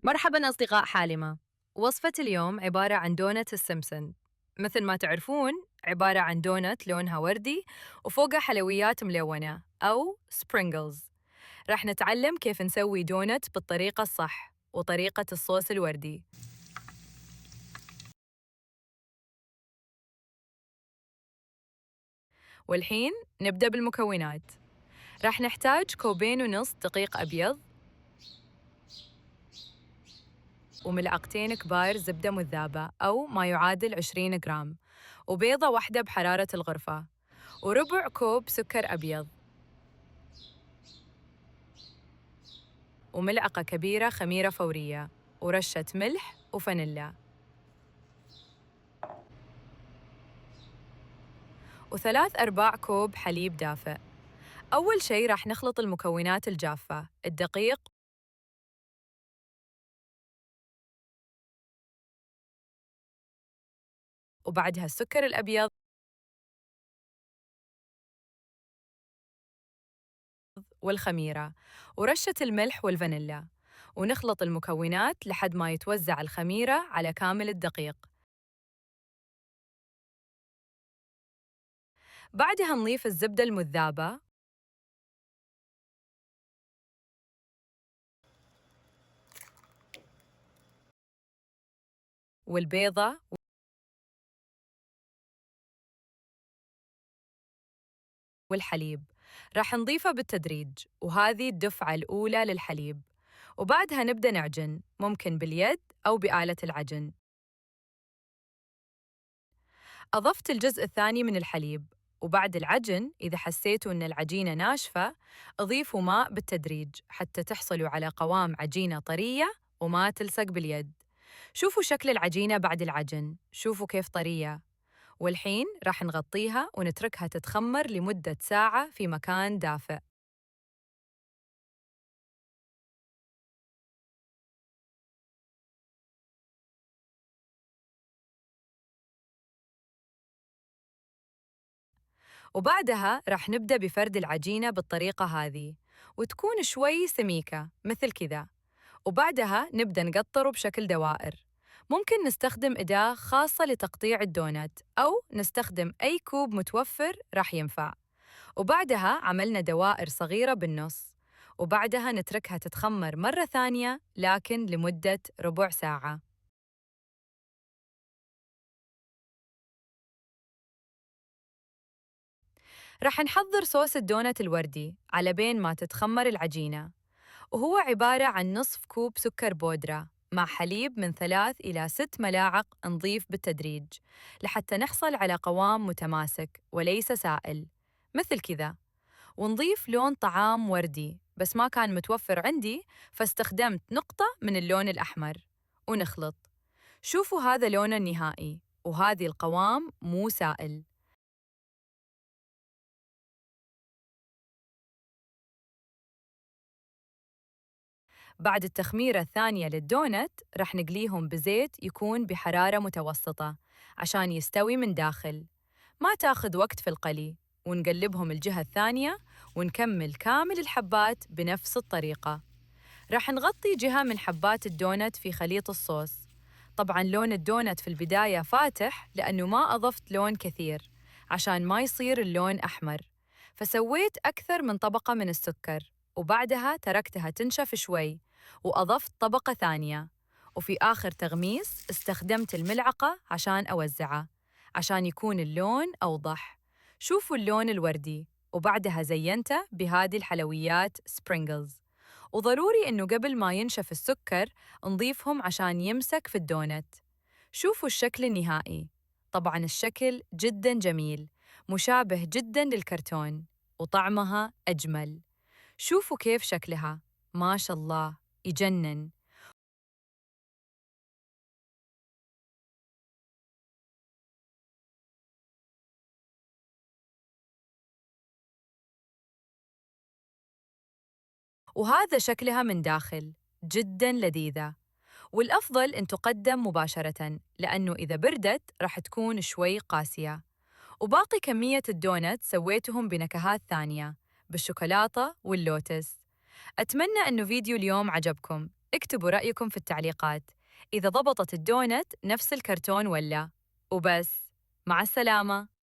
مرحبا أصدقاء حالمة. وصفة اليوم عبارة عن دونت السمسم. مثل ما تعرفون عبارة عن دونت لونها وردي وفوقها حلويات ملونة أو سبرينجلز. راح نتعلم كيف نسوي دونت بالطريقة الصح وطريقة الصوص الوردي. والحين نبدأ بالمكونات. راح نحتاج كوبين ونص دقيق أبيض، وملعقتين كبار زبدة مذابة أو ما يعادل 20 جرام، وبيضة واحدة بحرارة الغرفة، وربع كوب سكر أبيض، وملعقة كبيرة خميرة فورية، ورشة ملح وفانيلا، و3/4 كوب حليب دافئ. أول شي راح نخلط المكونات الجافة، الدقيق وبعدها السكر الأبيض والخميرة ورشة الملح والفانيلا، ونخلط المكونات لحد ما يتوزع الخميرة على كامل الدقيق. بعدها نضيف الزبدة المذابة والبيضة والحليب. راح نضيفه بالتدريج، وهذه الدفعة الأولى للحليب، وبعدها نبدأ نعجن، ممكن باليد أو بآلة العجن. أضفت الجزء الثاني من الحليب، وبعد العجن إذا حسيتوا أن العجينة ناشفة أضيفوا ماء بالتدريج حتى تحصلوا على قوام عجينة طرية وما تلصق باليد. شوفوا شكل العجينة بعد العجن، شوفوا كيف طرية. والحين راح نغطيها ونتركها تتخمر لمدة ساعة في مكان دافئ. وبعدها راح نبدأ بفرد العجينة بالطريقة هذه، وتكون شوي سميكة مثل كذا، وبعدها نبدأ نقطره بشكل دوائر. ممكن نستخدم أداة خاصة لتقطيع الدونات أو نستخدم أي كوب متوفر راح ينفع. وبعدها عملنا دوائر صغيرة بالنص، وبعدها نتركها تتخمر مرة ثانية لكن لمدة ربع ساعة. راح نحضر صوص الدونت الوردي على بين ما تتخمر العجينة، وهو عبارة عن نصف كوب سكر بودرة مع حليب من 3 إلى 6 ملاعق نضيف بالتدريج لحتى نحصل على قوام متماسك وليس سائل مثل كذا. ونضيف لون طعام وردي، بس ما كان متوفر عندي فاستخدمت نقطة من اللون الأحمر. ونخلط. شوفوا هذا لونه النهائي، وهذه القوام مو سائل. بعد التخميرة الثانية للدونت رح نقليهم بزيت يكون بحرارة متوسطة عشان يستوي من داخل، ما تاخذ وقت في القلي. ونقلبهم الجهة الثانية ونكمل كامل الحبات بنفس الطريقة. رح نغطي جهة من حبات الدونت في خليط الصوص. طبعاً لون الدونت في البداية فاتح لأنه ما أضفت لون كثير عشان ما يصير اللون أحمر، فسويت أكثر من طبقة من السكر، وبعدها تركتها تنشف شوي وأضفت طبقة ثانية. وفي آخر تغميس استخدمت الملعقة عشان أوزعه عشان يكون اللون أوضح. شوفوا اللون الوردي، وبعدها زينته بهذه الحلويات سبرينجلز. وضروري إنه قبل ما ينشف السكر نضيفهم عشان يمسك في الدونت. شوفوا الشكل النهائي. طبعاً الشكل جداً جميل، مشابه جداً للكرتون، وطعمها أجمل. شوفوا كيف شكلها، ما شاء الله، يجنن. وهذا شكلها من داخل، جداً لذيذة. والأفضل أن تقدم مباشرة لأنه إذا بردت راح تكون شوي قاسية. وباقي كمية الدونت سويتهم بنكهات ثانية بالشوكولاتة واللوتس. أتمنى أنه فيديو اليوم عجبكم. اكتبوا رأيكم في التعليقات إذا ضبطت الدونت نفس الكرتون ولا. وبس. مع السلامة.